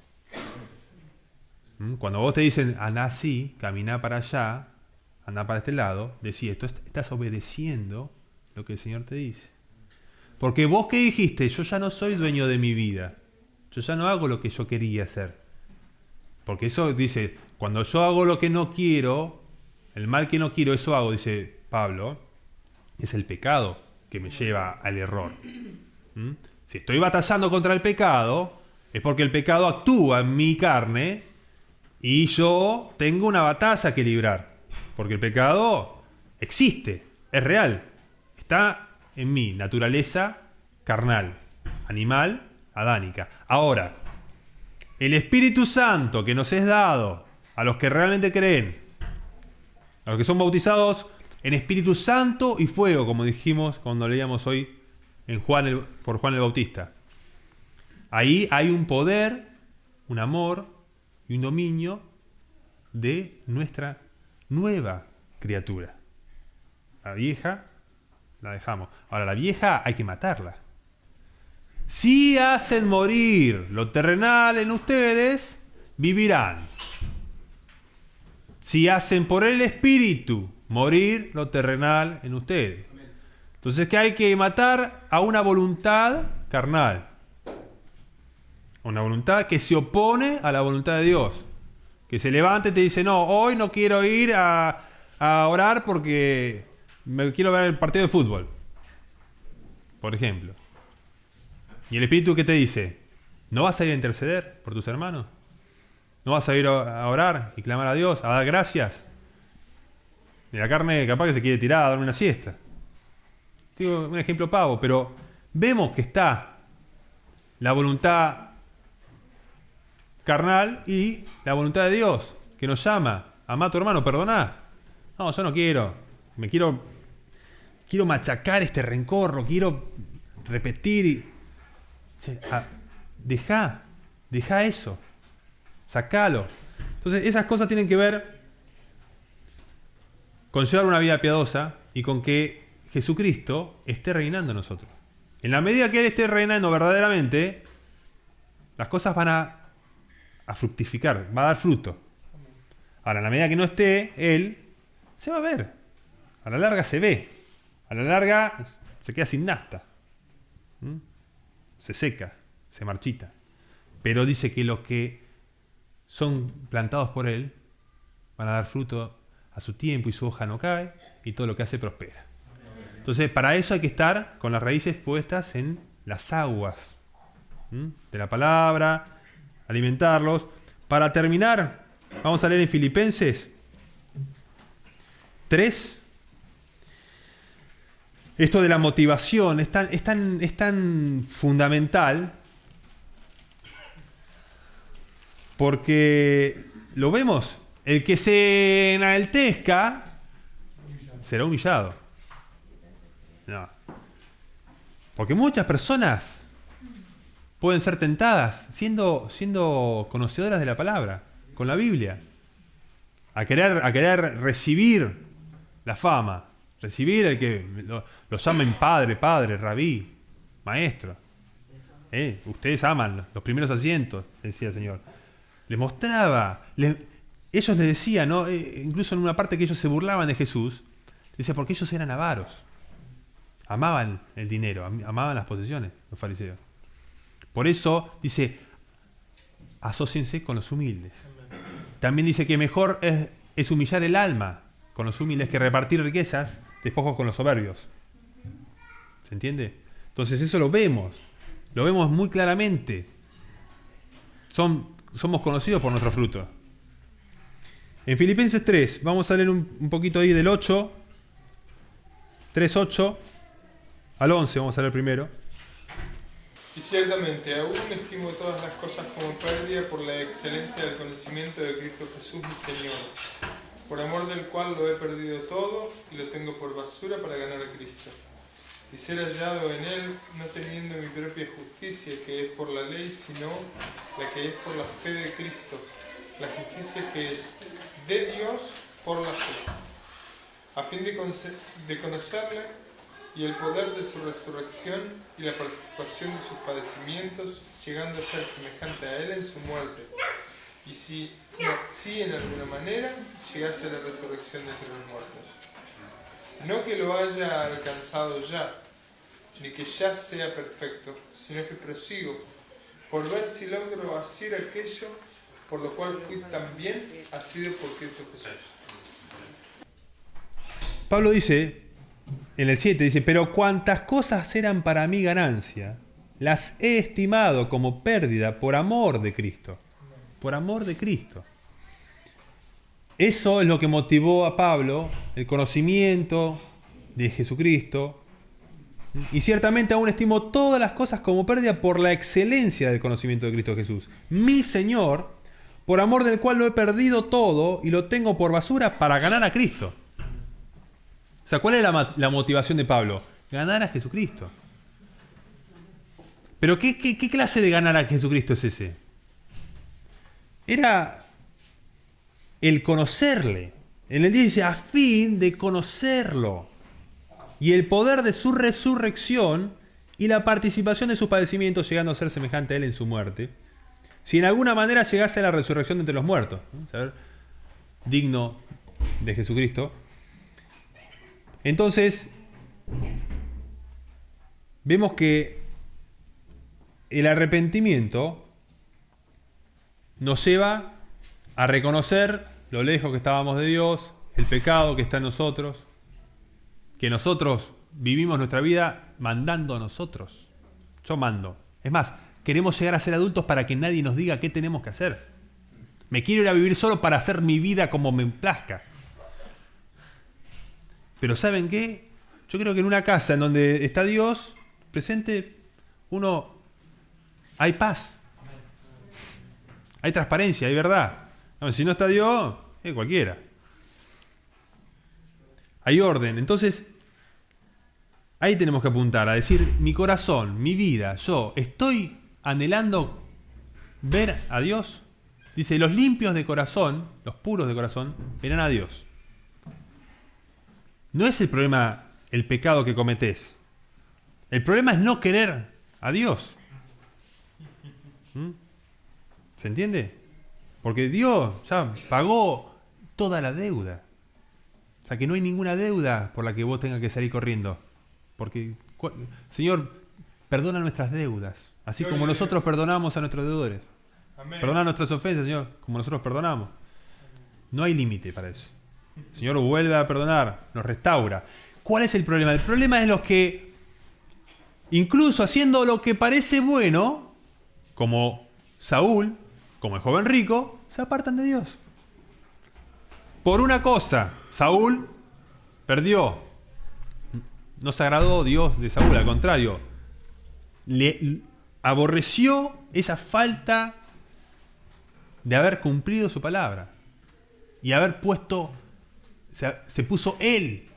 Cuando vos te dicen, andá así, caminá para allá, andá para este lado, decís, estás obedeciendo lo que el Señor te dice. Porque vos que dijiste, yo ya no soy dueño de mi vida. Yo ya no hago lo que yo quería hacer. Porque eso dice, cuando yo hago lo que no quiero, el mal que no quiero, eso hago, dice Pablo, es el pecado que me lleva al error. Si estoy batallando contra el pecado, es porque el pecado actúa en mi carne y yo tengo una batalla que librar. Porque el pecado existe, es real, está en mi naturaleza carnal, animal, adánica. Ahora, el Espíritu Santo que nos es dado a los que realmente creen, a los que son bautizados en Espíritu Santo y fuego, como dijimos cuando leíamos hoy por Juan el Bautista. Ahí hay un poder, un amor y un dominio de nuestra nueva criatura. La vieja la dejamos. Ahora, la vieja hay que matarla. Si hacen morir lo terrenal en ustedes, vivirán. Si hacen por el Espíritu morir lo terrenal en ustedes. Entonces, que hay que matar a una voluntad carnal. Una voluntad que se opone a la voluntad de Dios. Que se levante y te dice, no, hoy no quiero ir a orar porque me quiero ver el partido de fútbol. Por ejemplo. ¿Y el Espíritu qué te dice? ¿No vas a ir a interceder por tus hermanos? ¿No vas a ir a orar y clamar a Dios, a dar gracias? Y la carne capaz que se quiere tirar a dar una siesta. Digo un ejemplo pavo, pero vemos que está la voluntad carnal y la voluntad de Dios, que nos llama, amá a tu hermano, perdoná. No, yo no quiero, quiero machacar este rencor, lo quiero repetir. Deja eso, sacalo. Entonces esas cosas tienen que ver con llevar una vida piadosa y con que Jesucristo esté reinando en nosotros. En la medida que Él esté reinando verdaderamente, las cosas van a fructificar, va a dar fruto. Ahora, en la medida que no esté Él, se va a ver. A la larga se ve. A la larga se queda sin nafta. Se seca, se marchita. Pero dice que los que son plantados por Él van a dar fruto a su tiempo y su hoja no cae y todo lo que hace prospera. Entonces, para eso hay que estar con las raíces puestas en las aguas de la palabra, alimentarlos. Para terminar, vamos a leer en Filipenses 3. Esto de la motivación es tan fundamental. Porque lo vemos, el que se enaltezca será humillado. No. Porque muchas personas pueden ser tentadas siendo conocedoras de la palabra, con la Biblia, a querer recibir la fama, recibir el que lo llamen padre, rabí, maestro. Ustedes aman los primeros asientos, decía el Señor. Les mostraba, ellos les decían, ¿no? Incluso en una parte que ellos se burlaban de Jesús, decía porque ellos eran avaros, amaban el dinero, amaban las posesiones, los fariseos. Por eso dice, asóciense con los humildes. También dice que mejor es humillar el alma con los humildes que repartir riquezas, despojos con los soberbios. ¿Se entiende? Entonces eso lo vemos muy claramente. Somos conocidos por nuestro fruto. En Filipenses 3, vamos a leer un poquito ahí del 8, 3:8 al 11, vamos a leer primero. Y ciertamente, aún estimo todas las cosas como pérdida por la excelencia del conocimiento de Cristo Jesús mi Señor, por amor del cual lo he perdido todo y lo tengo por basura para ganar a Cristo. Y ser hallado en Él, no teniendo mi propia justicia, que es por la ley, sino la que es por la fe de Cristo, la justicia que es de Dios por la fe, a fin de conocerle y el poder de su resurrección y la participación de sus padecimientos, llegando a ser semejante a Él en su muerte, y si en alguna manera llegase a la resurrección de entre los muertos. No que lo haya alcanzado ya, ni que ya sea perfecto, sino que prosigo, por ver si logro hacer aquello por lo cual fui también asido por Cristo Jesús. Pablo dice, en el 7, dice, pero cuantas cosas eran para mí ganancia, las he estimado como pérdida por amor de Cristo. Por amor de Cristo. Eso es lo que motivó a Pablo, el conocimiento de Jesucristo. Y ciertamente aún estimo todas las cosas como pérdida por la excelencia del conocimiento de Cristo Jesús, mi Señor, por amor del cual lo he perdido todo y lo tengo por basura para ganar a Cristo. O sea, ¿cuál era la motivación de Pablo? Ganar a Jesucristo. Pero ¿qué clase de ganar a Jesucristo es ese? Era el conocerle. En el 10 dice, a fin de conocerlo. Y el poder de su resurrección y la participación de sus padecimientos, llegando a ser semejante a Él en su muerte. Si en alguna manera llegase a la resurrección de entre los muertos. ¿No? Saber, digno de Jesucristo. Entonces, vemos que el arrepentimiento nos lleva a reconocer lo lejos que estábamos de Dios, el pecado que está en nosotros, que nosotros vivimos nuestra vida mandando a nosotros. Yo mando. Es más, queremos llegar a ser adultos para que nadie nos diga qué tenemos que hacer. Me quiero ir a vivir solo para hacer mi vida como me plazca. Pero ¿saben qué? Yo creo que en una casa en donde está Dios presente, hay paz. Hay transparencia, hay verdad. No, si no está Dios, cualquiera. Hay orden. Entonces, ahí tenemos que apuntar a decir, mi corazón, mi vida, yo, ¿estoy anhelando ver a Dios? Dice, los limpios de corazón, los puros de corazón, verán a Dios. No es el problema el pecado que cometés. El problema es no querer a Dios. ¿Se entiende? Porque Dios ya pagó toda la deuda. O sea que no hay ninguna deuda por la que vos tengas que salir corriendo. Porque, Señor, perdona nuestras deudas. Así como nosotros perdonamos a nuestros deudores. Perdona nuestras ofensas, Señor, como nosotros perdonamos. No hay límite para eso. El Señor vuelve a perdonar, nos restaura. ¿Cuál es el problema? El problema es los que, incluso haciendo lo que parece bueno, como Saúl, como el joven rico, se apartan de Dios. Por una cosa, Saúl perdió. No se agradó Dios de Saúl, al contrario. Le aborreció esa falta de haber cumplido su palabra y haber puesto, se puso él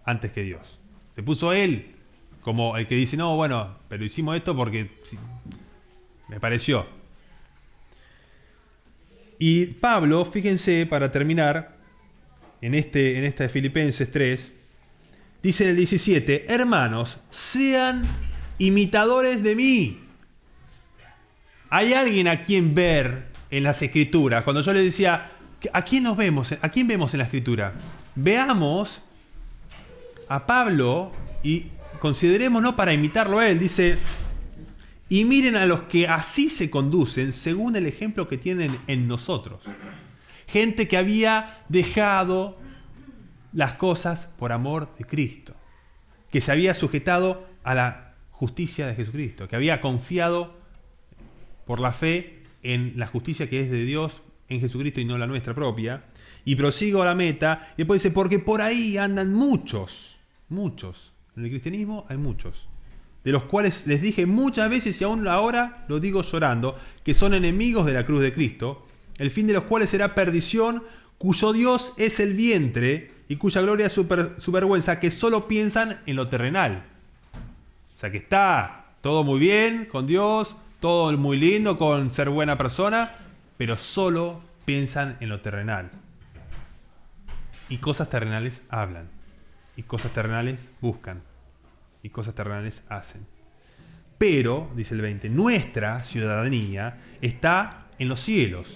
antes que Dios. Se puso él como el que dice, no, bueno, pero hicimos esto porque me pareció. Y Pablo, fíjense, para terminar, en esta de Filipenses 3, dice en el 17, hermanos, sean imitadores de mí. Hay alguien a quien ver en las Escrituras. Cuando yo le decía, ¿a quién nos vemos? ¿A quién vemos en la Escritura? Veamos a Pablo y considerémonos para imitarlo a él. Dice, y miren a los que así se conducen según el ejemplo que tienen en nosotros. Gente que había dejado las cosas por amor de Cristo, que se había sujetado a la justicia de Jesucristo, que había confiado por la fe en la justicia que es de Dios en Jesucristo y no la nuestra propia. Y prosigo a la meta, y después dice, porque por ahí andan muchos. En el cristianismo hay muchos, de los cuales les dije muchas veces y aún ahora lo digo llorando, que son enemigos de la cruz de Cristo, el fin de los cuales será perdición, cuyo Dios es el vientre y cuya gloria es su vergüenza, que solo piensan en lo terrenal. O sea que está todo muy bien con Dios, todo muy lindo con ser buena persona, pero solo piensan en lo terrenal. Y cosas terrenales hablan, y cosas terrenales buscan, y cosas terrenales hacen. Pero, dice el 20, nuestra ciudadanía está en los cielos,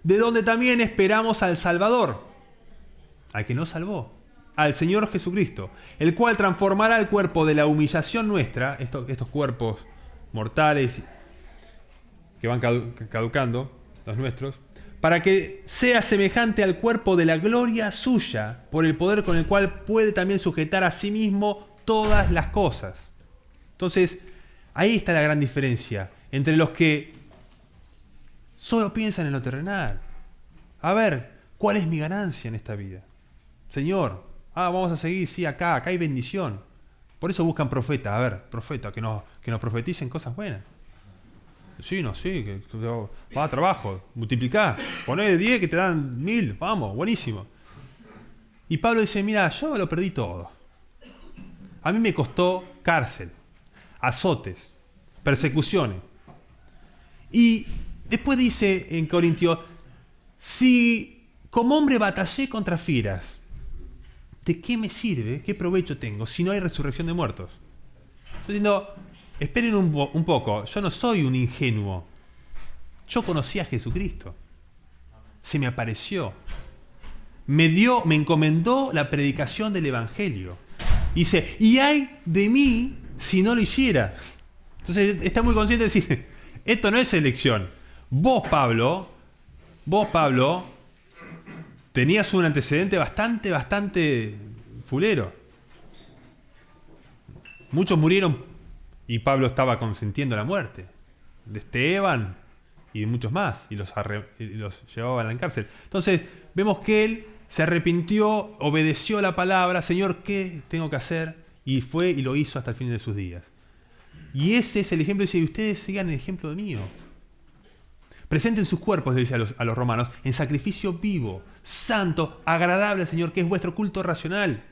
de donde también esperamos al Salvador, al que nos salvó, al Señor Jesucristo, el cual transformará el cuerpo de la humillación nuestra, estos cuerpos mortales que van caducando, los nuestros, para que sea semejante al cuerpo de la gloria suya, por el poder con el cual puede también sujetar a sí mismo todas las cosas. Entonces, ahí está la gran diferencia entre los que solo piensan en lo terrenal. A ver, ¿cuál es mi ganancia en esta vida? Señor, vamos a seguir, sí, acá hay bendición. Por eso buscan profeta, que nos profeticen cosas buenas. Sí, que va a trabajo, multiplicá, poné 10 que te dan 1000, vamos, buenísimo. Y Pablo dice, mira, yo lo perdí todo. A mí me costó cárcel, azotes, persecuciones. Y después dice en Corintios, si como hombre batallé contra fieras, ¿de qué me sirve? ¿Qué provecho tengo si no hay resurrección de muertos? Estoy diciendo, esperen un poco, yo no soy un ingenuo. Yo conocí a Jesucristo. Se me apareció. Me encomendó la predicación del Evangelio. Dice, y ay de mí si no lo hiciera. Entonces está muy consciente de decir, esto no es elección. Vos, Pablo, tenías un antecedente bastante fulero. Muchos murieron y Pablo estaba consintiendo la muerte. De Esteban y de muchos más. Y los llevaban a la cárcel. Entonces vemos que él se arrepintió, obedeció la palabra. Señor, ¿qué tengo que hacer? Y fue y lo hizo hasta el fin de sus días. Y ese es el ejemplo. Dice, ustedes sigan el ejemplo mío. Presenten sus cuerpos, le dice a los romanos, en sacrificio vivo, santo, agradable al Señor, que es vuestro culto racional.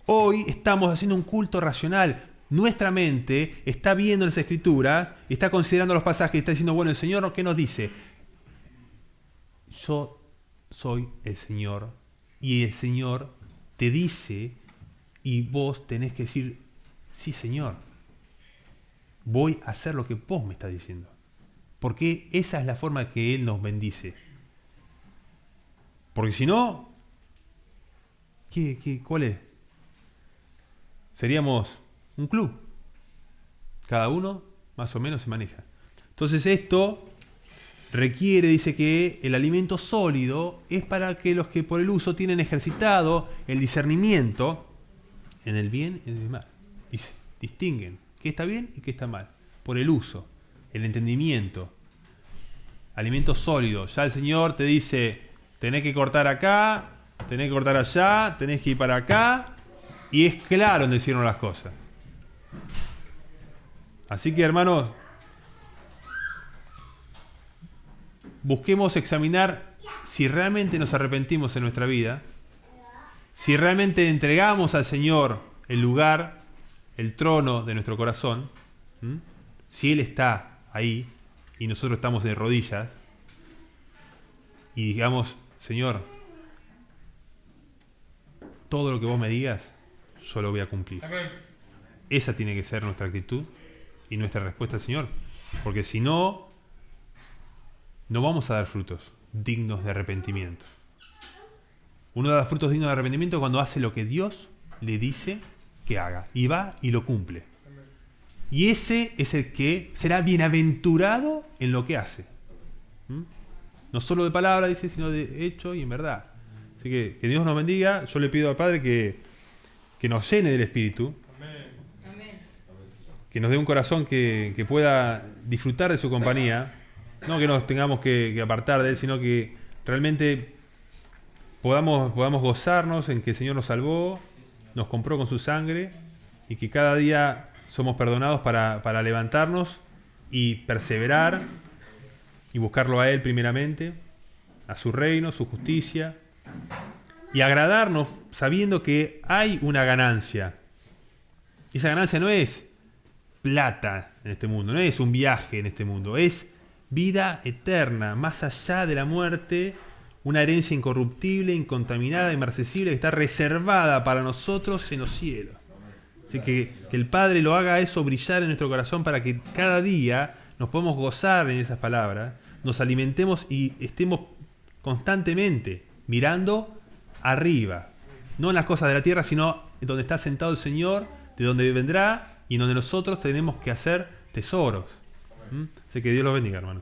Hoy estamos haciendo un culto racional. Nuestra mente está viendo las Escrituras, está considerando los pasajes, está diciendo, bueno, el Señor, ¿qué nos dice? Yo soy el Señor, y el Señor te dice, y vos tenés que decir, sí, Señor, voy a hacer lo que vos me estás diciendo. Porque esa es la forma que Él nos bendice. Porque si no, ¿cuál es? Seríamos un club. Cada uno más o menos se maneja. Entonces esto requiere, dice que el alimento sólido es para que los que por el uso tienen ejercitado el discernimiento en el bien y en el mal. Distinguen qué está bien y qué está mal. Por el uso. El entendimiento, alimento sólido. Ya el Señor te dice, tenés que cortar acá, tenés que cortar allá, tenés que ir para acá, y es claro en decirnos las cosas. Así que, hermanos, busquemos examinar si realmente nos arrepentimos en nuestra vida, si realmente entregamos al Señor el lugar, el trono de nuestro corazón, si Él está ahí y nosotros estamos de rodillas, y digamos, Señor, todo lo que vos me digas, yo lo voy a cumplir. Amén. Esa tiene que ser nuestra actitud y nuestra respuesta al Señor. Porque si no, no vamos a dar frutos dignos de arrepentimiento. Uno da frutos dignos de arrepentimiento cuando hace lo que Dios le dice que haga. Y va y lo cumple. Y ese es el que será bienaventurado en lo que hace. No solo de palabra, dice, sino de hecho y en verdad. Así que Dios nos bendiga. Yo le pido al Padre que nos llene del Espíritu. Que nos dé un corazón que pueda disfrutar de su compañía. No que nos tengamos que apartar de Él, sino que realmente podamos gozarnos en que el Señor nos salvó, nos compró con su sangre y que cada día somos perdonados para levantarnos y perseverar y buscarlo a Él primeramente, a su reino, su justicia, y agradarnos sabiendo que hay una ganancia. Y esa ganancia no es plata en este mundo, no es un viaje en este mundo, es vida eterna, más allá de la muerte, una herencia incorruptible, incontaminada, inmarcesible, que está reservada para nosotros en los cielos. Así que el Padre lo haga eso brillar en nuestro corazón para que cada día nos podamos gozar en esas palabras, nos alimentemos y estemos constantemente mirando arriba, no en las cosas de la tierra, sino donde está sentado el Señor, de donde vendrá y donde nosotros tenemos que hacer tesoros. Así que Dios los bendiga, hermano.